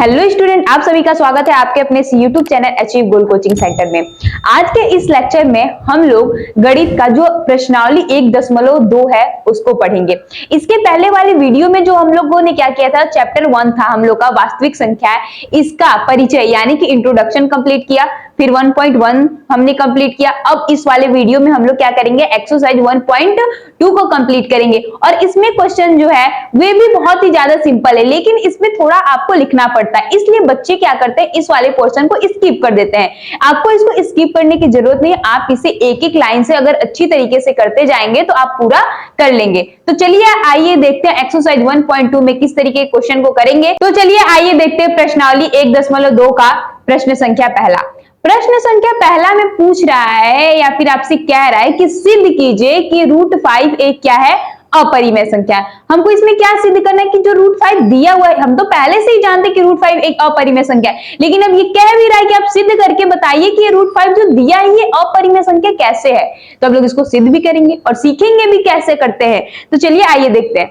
Hello student, आप सभी का स्वागत है आपके अपने यूट्यूब चैनल अचीव गोल कोचिंग सेंटर में। आज के इस लेक्चर में हम लोग गणित का जो प्रश्नावली 1.2 है उसको पढ़ेंगे। इसके पहले वाली वीडियो में जो हम लोगों ने क्या किया था, चैप्टर 1 था हम लोग का वास्तविक संख्या, इसका परिचय यानी कि इंट्रोडक्शन कंप्लीट किया, फिर 1.1 हमने कंप्लीट किया। अब इस वाले वीडियो में हम लोग क्या करेंगे, एक्सरसाइज 1.2 को कंप्लीट करेंगे। और इसमें क्वेश्चन जो है वे भी बहुत ही ज्यादा सिंपल है, लेकिन इसमें थोड़ा आपको लिखना पड़ता है, इसलिए बच्चे क्या करते हैं, इस वाले पोर्शन को स्किप कर देते हैं। आपको इसको स्किप करने की जरूरत नहीं है, आप इसे एक एक लाइन से अगर अच्छी तरीके से करते जाएंगे तो आप पूरा कर लेंगे। तो चलिए आइए देखते हैं एक्सरसाइज 1.2 में किस तरीके के क्वेश्चन को करेंगे। तो चलिए आइए देखते हैं प्रश्नावली 1.2 का प्रश्न संख्या पहला। प्रश्न संख्या पहला में पूछ रहा है या फिर आपसे कह रहा है कि सिद्ध कीजिए कि √5 एक क्या है, अपरिमेय संख्या है। हमको इसमें क्या सिद्ध करना है कि जो √5 दिया हुआ है, हम तो पहले से ही जानते हैं कि √5 एक अपरिमेय संख्या है, लेकिन अब ये कह भी रहा है कि आप सिद्ध करके बताइए कि ये √5 जो दिया है ये अपरिमेय संख्या कैसे है। तो हम लोग इसको सिद्ध भी करेंगे और सीखेंगे भी कैसे करते हैं। तो चलिए आइए देखते हैं।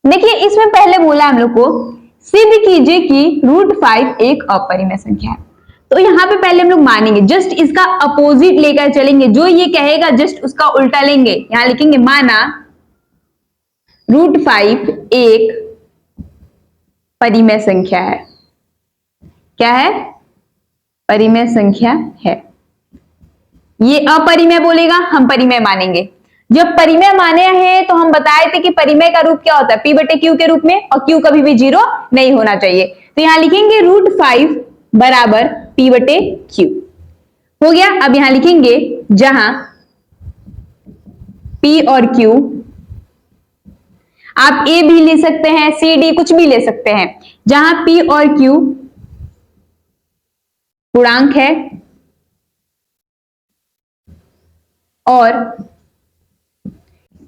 देखिए इसमें पहले बोला हम लोग को सिद्ध कीजिए कि √5 एक अपरिमेय संख्या है। तो यहाँ पे पहले हम लोग मानेंगे, जस्ट इसका अपोजिट लेकर चलेंगे, जो ये कहेगा जस्ट उसका उल्टा लेंगे। यहां लिखेंगे माना √5 एक परिमेय संख्या है। क्या है? परिमेय संख्या है। ये अपरिमेय बोलेगा, हम परिमेय मानेंगे। जब परिमेय माने हैं तो हम बताए थे कि परिमेय का रूप क्या होता है, P/Q के रूप में, और Q कभी भी 0 नहीं होना चाहिए। तो यहां लिखेंगे √5 बराबर P/Q हो गया। अब यहां लिखेंगे जहां P और Q, आप A भी ले सकते हैं, C D कुछ भी ले सकते हैं। जहां P और Q पूर्णांक है और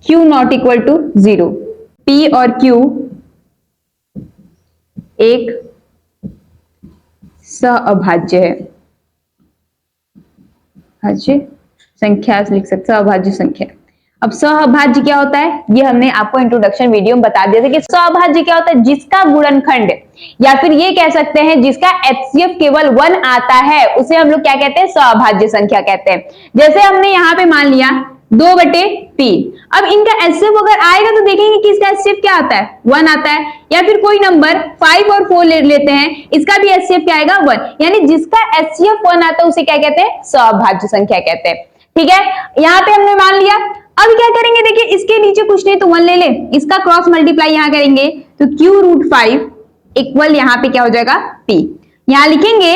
Q ≠ 0, P और Q एक सहअभाज्य है। भाज्य संख्या लिख सकते, सहअभाज्य संख्या। अब सहअभाज्य क्या होता है, ये हमने आपको इंट्रोडक्शन वीडियो में बता दिया था कि सहअभाज्य क्या होता है, जिसका गुणनखंड या फिर ये कह सकते हैं जिसका HCF केवल 1 आता है उसे हम लोग क्या कहते हैं, सहअभाज्य संख्या कहते हैं। जैसे हमने यहाँ पे मान लिया 2/3। अब इनका HCF अगर आएगा तो देखेंगे कि इसका HCF क्या आता है, 1 आता है। या फिर कोई नंबर 5 और 4 ले लेते हैं, इसका भी HCF क्या आएगा, 1। यानी जिसका HCF 1 आता है उसे क्या कहते हैं, सहअभाज्य संख्या कहते हैं। ठीक है, यहाँ पे हमने मान लिया। अब क्या करेंगे, देखिए इसके नीचे कुछ नहीं तो 1 ले ले, इसका क्रॉस मल्टीप्लाई यहाँ करेंगे तो Q√5 इक्वल यहाँ पे क्या हो जाएगा, P। यहां लिखेंगे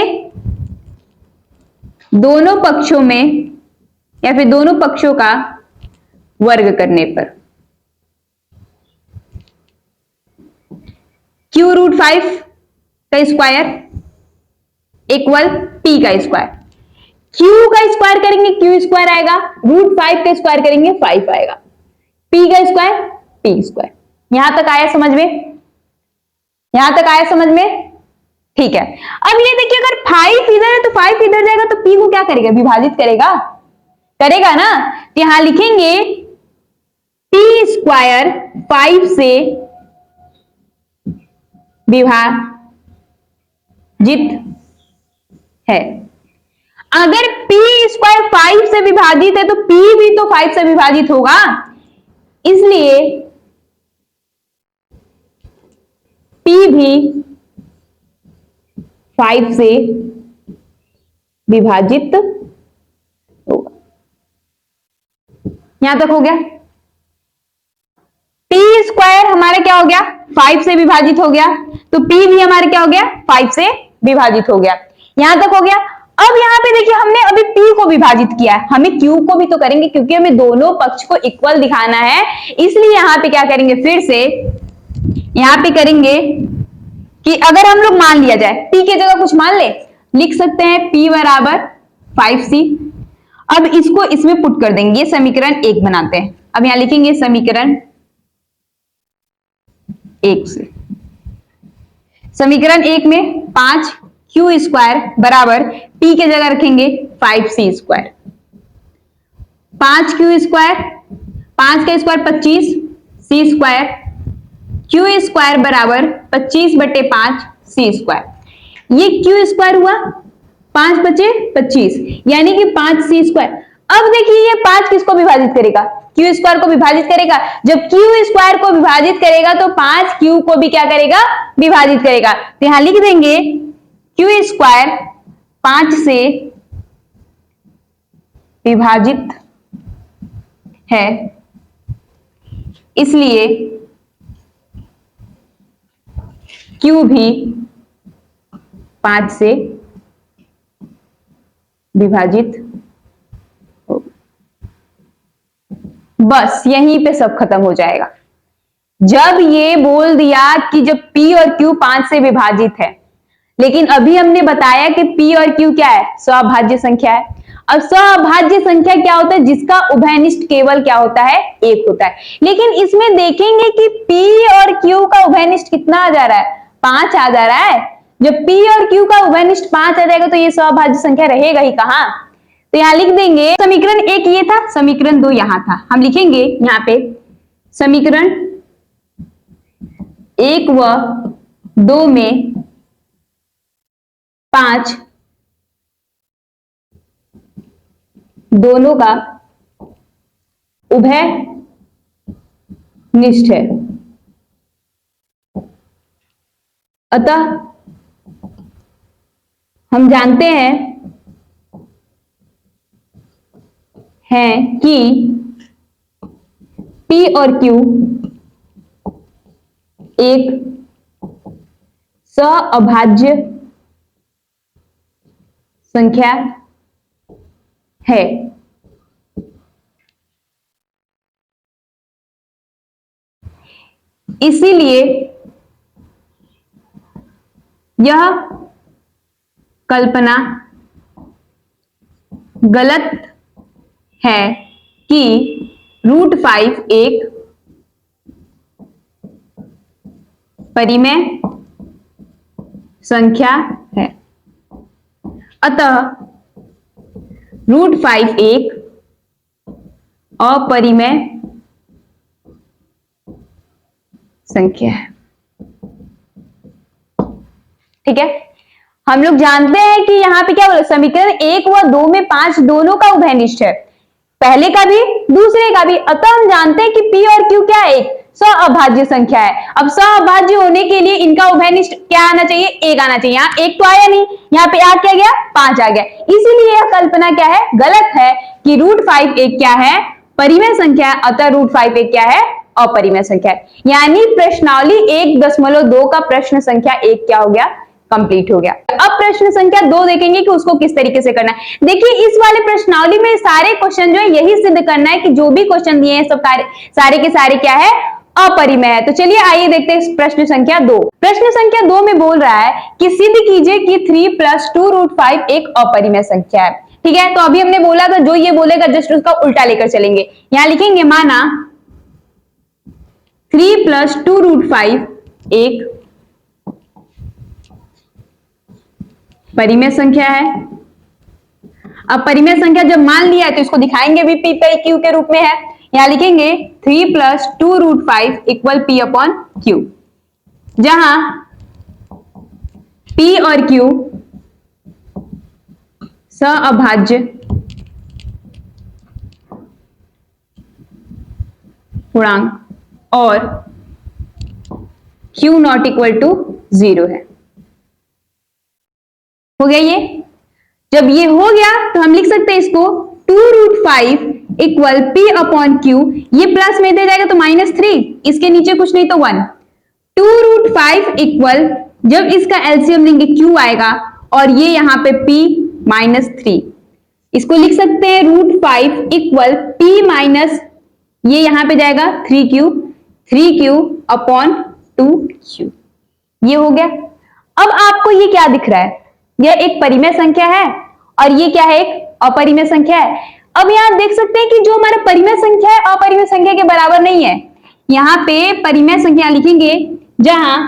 दोनों पक्षों में या फिर दोनों पक्षों का वर्ग करने पर Q√5 का स्क्वायर इक्वल P का स्क्वायर। Q का स्क्वायर करेंगे Q² आएगा, √5 का स्क्वायर करेंगे 5 आएगा, P का स्क्वायर P²। यहां तक आया समझ में? यहां तक आया समझ में? ठीक है। अब ये देखिए अगर 5 इधर है तो 5 इधर जाएगा तो P को क्या करेगा, विभाजित करेगा, करेगा ना। तो यहां लिखेंगे P² 5 से विभाजित है। अगर P² 5 से विभाजित है तो P भी तो 5 से विभाजित होगा, इसलिए P भी 5 से विभाजित होगा। यहां तक हो गया। P² हमारा क्या हो गया, 5 से विभाजित हो गया, तो P भी हमारा क्या हो गया, 5 से विभाजित हो गया। यहां तक हो गया। अब यहां पे देखिए हमने अभी P को विभाजित किया है, हमें Q को भी तो करेंगे क्योंकि हमें दोनों पक्ष को इक्वल दिखाना है। इसलिए यहां पे क्या करेंगे, फिर से यहां पे करेंगे कि अगर हम लोग मान लिया जाए, P की जगह कुछ मान ले, लिख सकते हैं P बराबर 5C। अब इसको इसमें पुट कर देंगे, समीकरण 1 बनाते हैं। अब यहां लिखेंगे समीकरण 1 से, समीकरण 1 में 5Q² बराबर P के जगह रखेंगे 5C²। 5Q², 5 का स्क्वायर 25, C², Q² बराबर 25/5 सी स्क्वायर। ये क्यू स्क्वायर हुआ, 5 बचे 25, यानी कि 5 सी स्क्वायर। अब देखिए ये 5 किसको विभाजित करेगा, क्यू स्क्वायर को विभाजित करेगा। जब क्यू स्क्वायर को विभाजित करेगा तो 5 क्यू को भी क्या करेगा, विभाजित करेगा। तो यहां लिख देंगे क्यू स्क्वायर 5 से विभाजित है, इसलिए क्यू भी 5 से विभाजित हो। बस यहीं पे सब खत्म हो जाएगा। जब ये बोल दिया कि जब P और Q 5 से विभाजित है, लेकिन अभी हमने बताया कि P और Q क्या है, सअभाज्य संख्या है। अब सअभाज्य संख्या क्या होता है, जिसका उभयनिष्ठ केवल क्या होता है, 1 होता है। लेकिन इसमें देखेंगे कि P और Q का उभयनिष्ठ कितना आ जा रहा है, 5 आ जा रहा है। जब P और Q का उभयनिष्ठ 5 आ जाएगा तो ये सअभाज्य संख्या रहेगा ही कहां। तो यहां लिख देंगे समीकरण 1 ये था, समीकरण 2 यहां था। हम लिखेंगे यहां पे समीकरण 1 व 2 में 5 दोनों का उभय निष्ठ है, अतः हम जानते हैं कि P और Q एक सअभाज्य संख्या है। इसीलिए यह कल्पना गलत है कि √5 एक परिमेय संख्या है, अतः √5 एक अपरिमेय संख्या है। ठीक है, हम लोग जानते हैं कि यहां पे क्या बोला, समीकरण 1 व 2 में 5 दोनों का उभयनिष्ठ है, पहले का भी दूसरे का भी। अतः हम जानते हैं कि P और Q क्या है, एक सअभाज्य संख्या है। अब सअभाज्य होने के लिए इनका उभयनिष्ठ क्या आना चाहिए, 1 आना चाहिए। यहाँ 1 तो आया नहीं, यहाँ पे आ क्या गया, 5 आ गया। इसीलिए यह कल्पना क्या है, गलत है कि √5 एक क्या है, परिमेय संख्या, अतः √5 एक क्या है, अपरिमेय संख्या है। यानी प्रश्नावली 1.2 का प्रश्न संख्या 1 क्या हो गया, कंप्लीट हो गया। अब प्रश्न संख्या 2 देखेंगे कि उसको किस तरीके से करना है। देखिए इस वाले प्रश्नावली में सारे क्वेश्चन जो है यही सिद्ध करना है कि जो भी क्वेश्चन दिए हैं सब सारे के सारे क्या है, अपरिमेय है। तो चलिए आइए देखते हैं प्रश्न संख्या 2। प्रश्न संख्या 2 में बोल रहा है कि सिद्ध कीजिए कि 3 + 2√5 एक अपरिमेय संख्या है। ठीक है, तो अभी हमने बोला था जो ये बोलेगा जस्ट उसका उल्टा लेकर चलेंगे। यहां लिखेंगे माना 3 + 2√5 एक परिमेय संख्या है। अब परिमेय संख्या जब मान लिया है तो इसको दिखाएंगे भी P पर Q के रूप में है। यहां लिखेंगे 3 + 2√5 = P/Q, जहां P और Q सअभाज्य पूर्णांक और Q ≠ 0 है। हो गया ये। जब ये हो गया तो हम लिख सकते हैं इसको 2√5 = P/Q, ये प्लस में दे जाएगा तो -3, इसके नीचे कुछ नहीं तो 1। 2√5 जब इसका एलसीएम लेंगे Q आएगा और ये यहां पे P -3, इसको लिख सकते हैं √5 = P- ये यहां पे जाएगा 3Q/2Q। ये हो गया। अब आपको ये क्या दिख रहा है, यह एक परिमेय संख्या है और ये क्या है, एक अपरिमेय संख्या है। अब यहां देख सकते हैं कि जो हमारा परिमेय संख्या है अपरिमेय संख्या के बराबर नहीं है। यहां पे परिमेय संख्या लिखेंगे जहां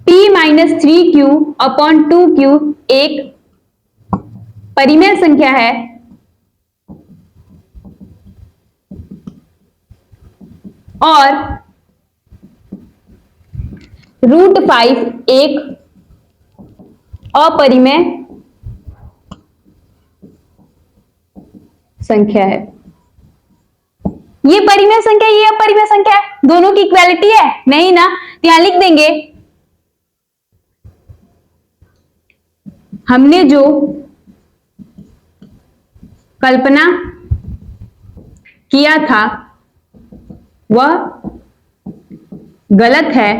P - 3Q/2Q एक परिमेय संख्या है और √5 एक अपरिमेय संख्या है। ये परिमेय संख्या, ये अपरिमेय संख्या है, दोनों की इक्वालिटी है नहीं ना, तो यहां लिख देंगे हमने जो कल्पना किया था वह गलत है,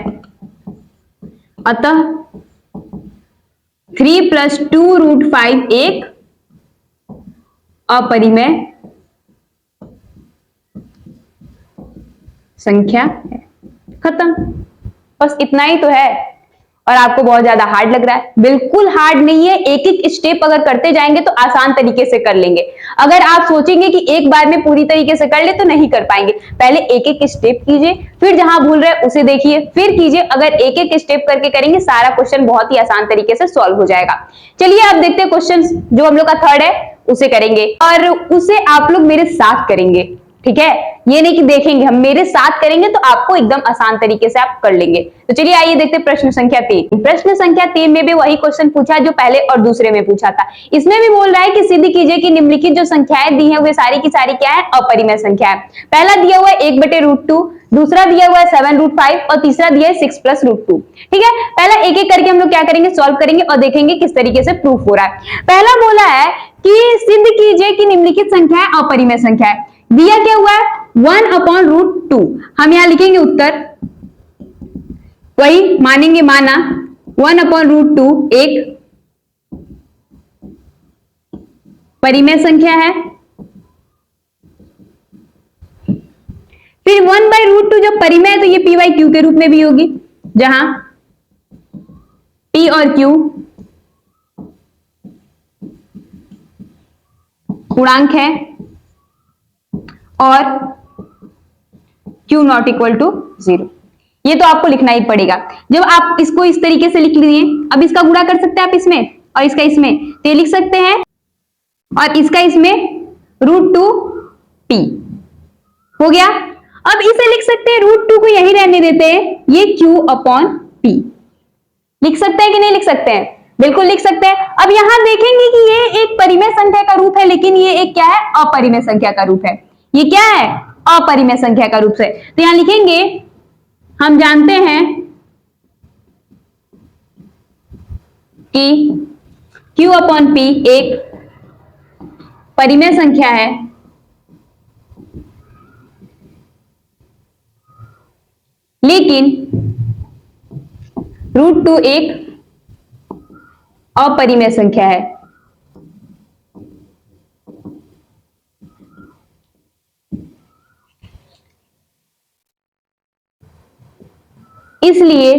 अतः 3 + 2√5 एक अपरिमेय संख्या है। खत्म, बस इतना ही तो है। और आपको बहुत ज्यादा हार्ड लग रहा है? बिल्कुल हार्ड नहीं है, एक एक स्टेप अगर करते जाएंगे तो आसान तरीके से कर लेंगे। अगर आप सोचेंगे कि एक बार में पूरी तरीके से कर ले तो नहीं कर पाएंगे। पहले एक एक स्टेप कीजिए, फिर जहां भूल रहे उसे देखिए, फिर कीजिए। अगर एक एक स्टेप करके करेंगे सारा क्वेश्चन बहुत ही आसान तरीके से सॉल्व हो जाएगा। चलिए आप देखते हैं क्वेश्चन जो हम लोग का थर्ड है उसे करेंगे, और उसे आप लोग मेरे साथ करेंगे, ठीक है? ये नहीं कि देखेंगे, हम मेरे साथ करेंगे तो आपको एकदम आसान तरीके से आप कर लेंगे। तो चलिए आइए देखते हैं प्रश्न संख्या 3। प्रश्न संख्या 3 में भी वही क्वेश्चन पूछा जो पहले और दूसरे में पूछा था। इसमें भी बोल रहा है कि सिद्ध कीजिए कि निम्नलिखित जो संख्याएं दी हैं वे सारी की सारी क्या है? अपरिमेय संख्या है। पहला दिया हुआ है 1/√2, दूसरा दिया हुआ है 7√5 और तीसरा दिया है 6 + √2। ठीक है, पहला एक एक करके हम लोग क्या करेंगे? सॉल्व करेंगे और देखेंगे किस तरीके से प्रूफ हो रहा है। पहला बोला है कि सिद्ध कीजिए कि निम्नलिखित संख्याएं अपरिमेय संख्या है। दिया क्या हुआ है? 1/√2। हम यहां लिखेंगे उत्तर, वही मानेंगे, माना 1/√2 एक परिमेय संख्या है। फिर 1/√2 जब परिमेय है तो ये p/q के रूप में भी होगी, जहां p और q पूर्णांक है और Q ≠ = 0। ये तो आपको लिखना ही पड़ेगा। जब आप इसको इस तरीके से लिख लीजिए, अब इसका गुणा कर सकते हैं आप इसमें और इसका इसमें, तो ये लिख सकते हैं, और इसका इसमें √2p हो गया। अब इसे लिख सकते हैं, √2 को यही रहने देते हैं, ये Q/p लिख सकते हैं कि नहीं लिख सकते हैं? बिल्कुल लिख सकते हैं। अब यहां देखेंगे कि ये एक परिमेय संख्या का रूप है, लेकिन ये एक क्या है? अपरिमेय संख्या का रूप है। ये क्या है? अपरिमेय संख्या का रूप से। तो यहां लिखेंगे, हम जानते हैं कि Q/p एक परिमेय संख्या है, लेकिन √2 एक अपरिमेय संख्या है। इसलिए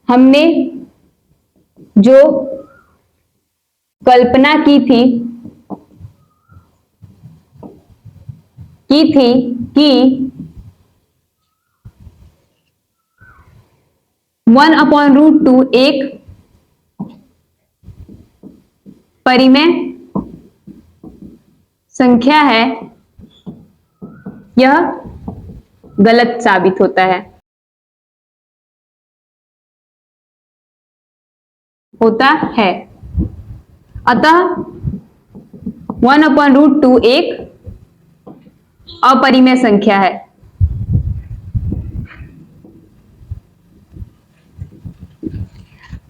हमने जो कल्पना की थी कि 1/√2 एक परिमेय संख्या है, यह गलत साबित होता है। अतः 1/√2 एक अपरिमेय संख्या है।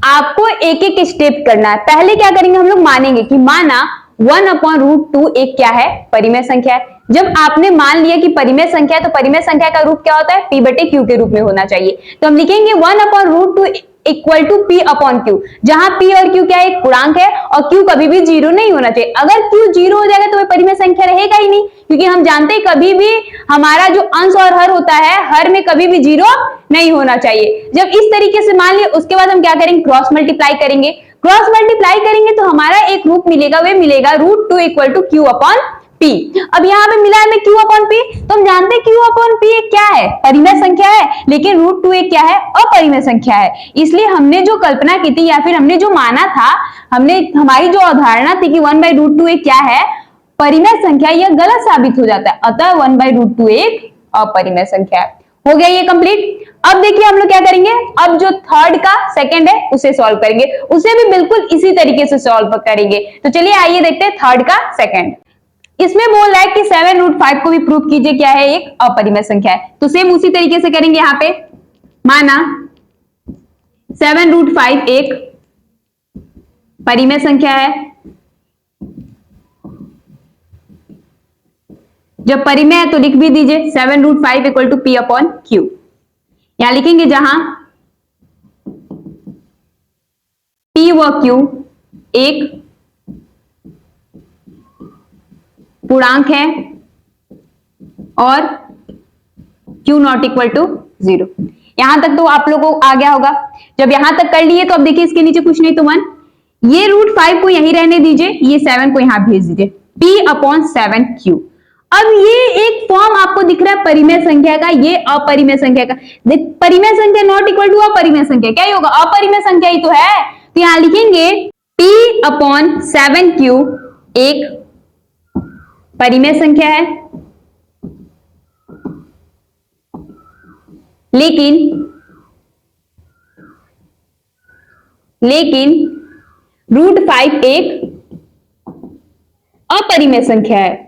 आपको एक एक स्टेप करना है। पहले क्या करेंगे? हम लोग मानेंगे कि माना 1/√2 एक क्या है? परिमेय संख्या है। जब आपने मान लिया कि परिमेय संख्या है, तो परिमेय संख्या का रूप क्या होता है? p/q के रूप में होना चाहिए। तो हम लिखेंगे 1/√2 = p/q, जहां p और q क्या है? एक पूर्णांक है, और q कभी भी 0 नहीं होना चाहिए। अगर q 0 हो जाएगा तो वह परिमेय संख्या रहेगा ही नहीं, क्योंकि हम जानते हैं कभी भी हमारा जो अंश और हर होता है, हर में कभी भी 0 नहीं होना चाहिए। जब इस तरीके से मान लिया, उसके बाद हम क्या करेंगे? क्रॉस मल्टीप्लाई करेंगे। क्रॉस मल्टीप्लाई करेंगे तो हमारा एक रूप मिलेगा, वह मिलेगा √2 = Q/p। अब यहाँ पे मिला है में Q/p, तो हम जानते हैं Q/p एक क्या है? परिमेय संख्या है, लेकिन √2 एक क्या है? अपरिमेय संख्या है। इसलिए हमने जो कल्पना की थी, या फिर हमने जो माना था, हमारी जो अवधारणा थी कि 1/√2 एक क्या है? परिमेय संख्या, यह गलत साबित हो जाता है। अतः 1/√2 एक अपरिमेय संख्या है। हो गया ये कंप्लीट। अब देखिए हम लोग क्या करेंगे, अब जो थर्ड का सेकंड है उसे सॉल्व करेंगे, उसे भी बिल्कुल इसी तरीके से सॉल्व करेंगे। तो चलिए आइए देखते हैं थर्ड का सेकंड। इसमें बोल रहा है कि 7√5 को भी प्रूव कीजिए क्या है, एक अपरिमेय संख्या है। तो सेम उसी तरीके से करेंगे। यहां पे माना 7√5 एक परिमेय संख्या है। जब परिमेय है तो लिख भी दीजिए 7√5 equal to P upon Q। यहां लिखेंगे जहां P व Q एक पूर्णांक है और Q नॉट इक्वल टू 0। यहां तक तो आप लोगों को आ गया होगा। जब यहां तक कर लिए तो अब देखिए इसके नीचे कुछ नहीं तो 1। ये √5 को यहीं रहने दीजिए, ये 7 को यहां भेज दीजिए, P अपॉन 7Q। अब ये एक फॉर्म आपको दिख रहा है परिमेय संख्या का, ये अपरिमेय संख्या का। परिमेय संख्या नॉट इक्वल टू अपरिमेय संख्या, क्या ही होगा, अपरिमेय संख्या ही तो है। तो यहां लिखेंगे P अपॉन 7Q एक परिमेय संख्या है, लेकिन √5 एक अपरिमेय संख्या है।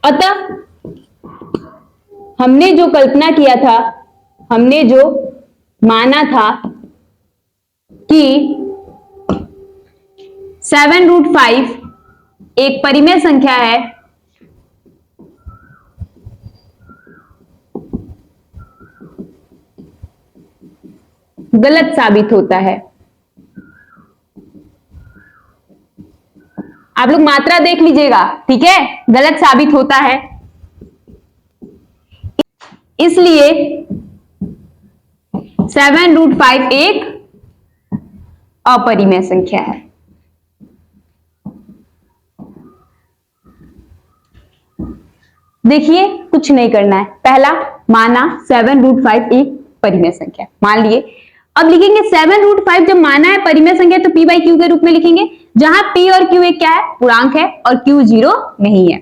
अतः हमने जो कल्पना किया था, हमने जो माना था कि 7√5 एक परिमेय संख्या है, गलत साबित होता है। आप लोग मात्रा देख लीजिएगा, ठीक है, गलत साबित होता है। इसलिए 7√5 एक अपरिमेय संख्या है। देखिए कुछ नहीं करना है, पहला माना 7√5 एक परिमेय संख्या मान लिए। अब लिखेंगे 7√5 जब माना है परिमेय संख्या तो P बाई Q के रूप में लिखेंगे, जहां P और Q एक क्या है, पूर्णांक है और Q 0 नहीं है।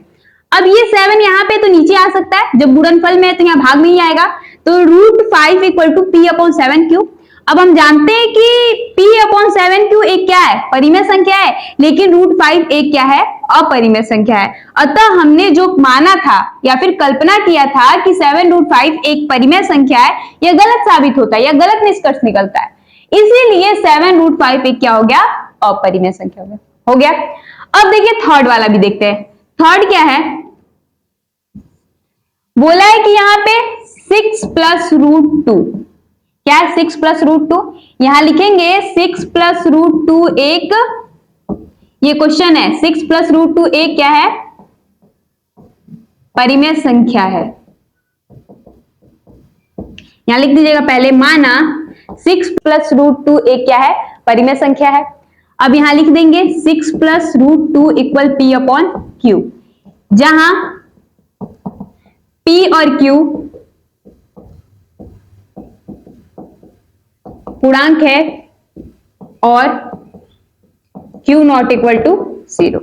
अब ये 7 यहाँ पे तो नीचे आ सकता है, जब गुणनफल में है तो यहाँ भाग में ही आएगा। तो √5 equal to P upon 7Q। अब हम जानते हैं कि P अपॉन 7Q एक क्या है, परिमेय संख्या है, लेकिन √5 एक क्या है, अपरिमेय संख्या है। अतः हमने जो माना था या फिर कल्पना किया था कि 7√5 एक परिमेय संख्या है, यह गलत साबित होता है, यह गलत निष्कर्ष निकलता है। इसीलिए 7√5 एक क्या हो गया, अपरिमेय संख्या हो गया। अब देखिए थर्ड वाला भी देखते हैं। थर्ड क्या है, बोला है कि यहां पे 6 प्लस √2, क्या है 6 प्लस √2, यहां लिखेंगे 6 प्लस √2 एक, ये क्वेश्चन है, 6 प्लस √2 एक क्या है, परिमेय संख्या है। यहां लिख दीजिएगा पहले, माना 6 प्लस √2 एक क्या है, परिमेय संख्या है। अब यहां लिख देंगे 6 plus √2 equal P upon Q, जहां P और Q पूर्णांक है और Q नॉट इक्वल टू 0।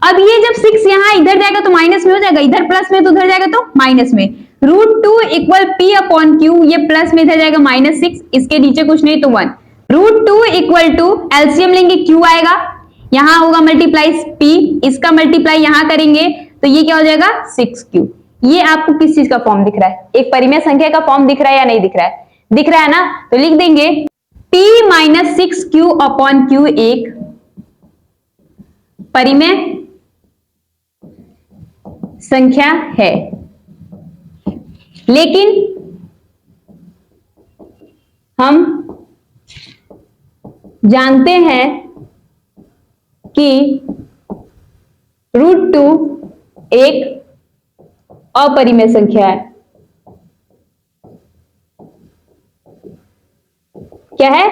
अब ये जब 6 यहां इधर जाएगा तो माइनस में हो जाएगा, इधर प्लस में तो उधर जाएगा तो माइनस में। √2 इक्वल P अपॉन Q, ये प्लस में इधर जाएगा -6, इसके नीचे कुछ नहीं तो 1। √2 इक्वल टू एलसीएम लेंगे Q आएगा, यहां होगा मल्टीप्लाई P, इसका मल्टीप्लाई यहां करेंगे तो ये क्या हो जाएगा 6Q। ये आपको किस चीज का फॉर्म दिख रहा है, एक परिमेय संख्या का फॉर्म दिख रहा है या नहीं दिख रहा है, दिख रहा है ना। तो लिख देंगे P minus 6Q upon Q एक परिमेय संख्या है, लेकिन हम जानते हैं कि √2 एक अपरिमेय संख्या है। क्या है,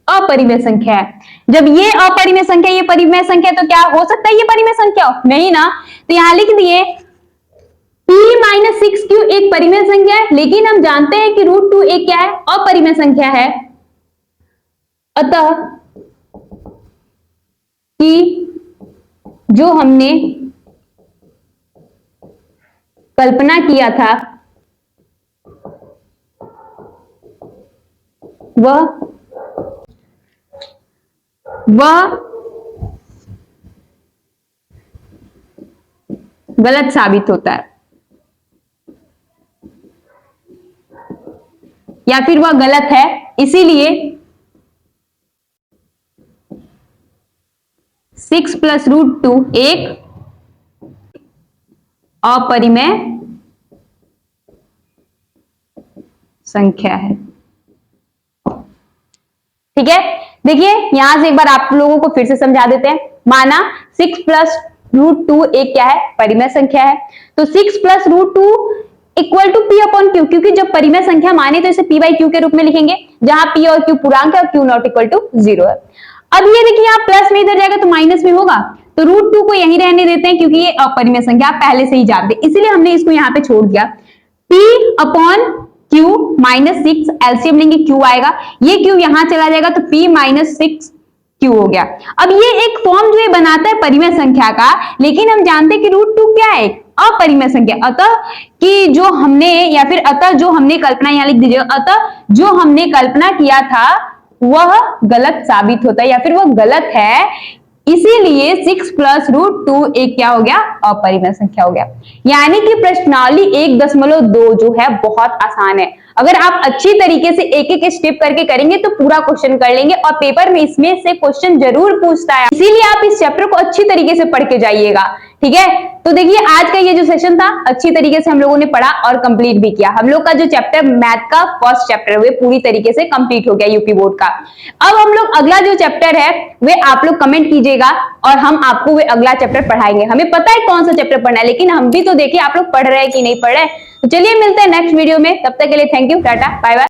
अपरिमेय संख्या है। जब ये अपरिमेय संख्या ये परिमेय संख्या तो क्या हो सकता है ये परिमेय संख्या हो, नहीं ना। तो यहां लिख दिए P माइनस 6Q एक परिमेय संख्या है, लेकिन हम जानते हैं कि √2 एक क्या है, अपरिमेय संख्या है। अतः कि जो हमने कल्पना किया था वह गलत साबित होता है, या फिर वह गलत है, इसीलिए 6 + √2 एक अपरिमेय संख्या है। ठीक है, देखिए यहां से एक बार आप लोगों को फिर से समझा देते हैं। माना 6 + √2 एक क्या है, परिमेय संख्या है। तो 6 + √2 इक्वल टू P/Q, क्योंकि जब परिमेय संख्या माने तो इसे P/Q के रूप में लिखेंगे, जहां P और Q पूर्णांक है और Q नॉट इक्वल टू 0 है। अब ये देखिए यहाँ प्लस में इधर जाएगा तो माइनस में होगा, तो √2 को यहीं रहने देते हैं क्योंकि ये अपरिमेय संख्या आप पहले से ही जानते हैं, इसलिए हमने इसको यहाँ पे छोड़ दिया। P/Q -6 एलसीएम लेंगे, Q आएगा, ये Q यहां चला जाएगा तो P - 6Q हो गया। अब ये एक फॉर्म जो ये बनाता है परिमेय संख्या का, लेकिन हम जानते हैं कि √2 क्या है, अपरिमेय संख्या, अतः कि जो हमने या फिर अतः जो हमने कल्पना, यहां लिख दीजिएगा, अतः जो हमने कल्पना किया था वह गलत साबित होता है या फिर वह गलत है, इसीलिए 6 + √2 एक क्या हो गया, अपरिमेय संख्या हो गया। यानी कि प्रश्नावली 1.2 जो है बहुत आसान है। अगर आप अच्छी तरीके से एक एक स्टेप करके करेंगे तो पूरा क्वेश्चन कर लेंगे, और पेपर में इसमें से क्वेश्चन जरूर पूछता है, इसीलिए आप इस चैप्टर को अच्छी तरीके से पढ़ के जाइएगा। ठीक है, तो देखिए आज का ये जो सेशन था अच्छी तरीके से हम लोगों ने पढ़ा और कंप्लीट भी किया। हम लोग का जो चैप्टर मैथ का फर्स्ट चैप्टर वे पूरी तरीके से कंप्लीट हो गया यूपी बोर्ड का। अब हम लोग अगला जो चैप्टर है वे आप लोग कमेंट कीजिएगा और हम आपको वे अगला चैप्टर पढ़ाएंगे। हमें पता है कौन सा चैप्टर पढ़ना है, लेकिन हम भी तो देखिए आप लोग पढ़ रहे हैं कि नहीं पढ़ रहे हैं। तो चलिए मिलते हैं नेक्स्ट वीडियो में, तब तक के लिए thank you, tata, bye bye.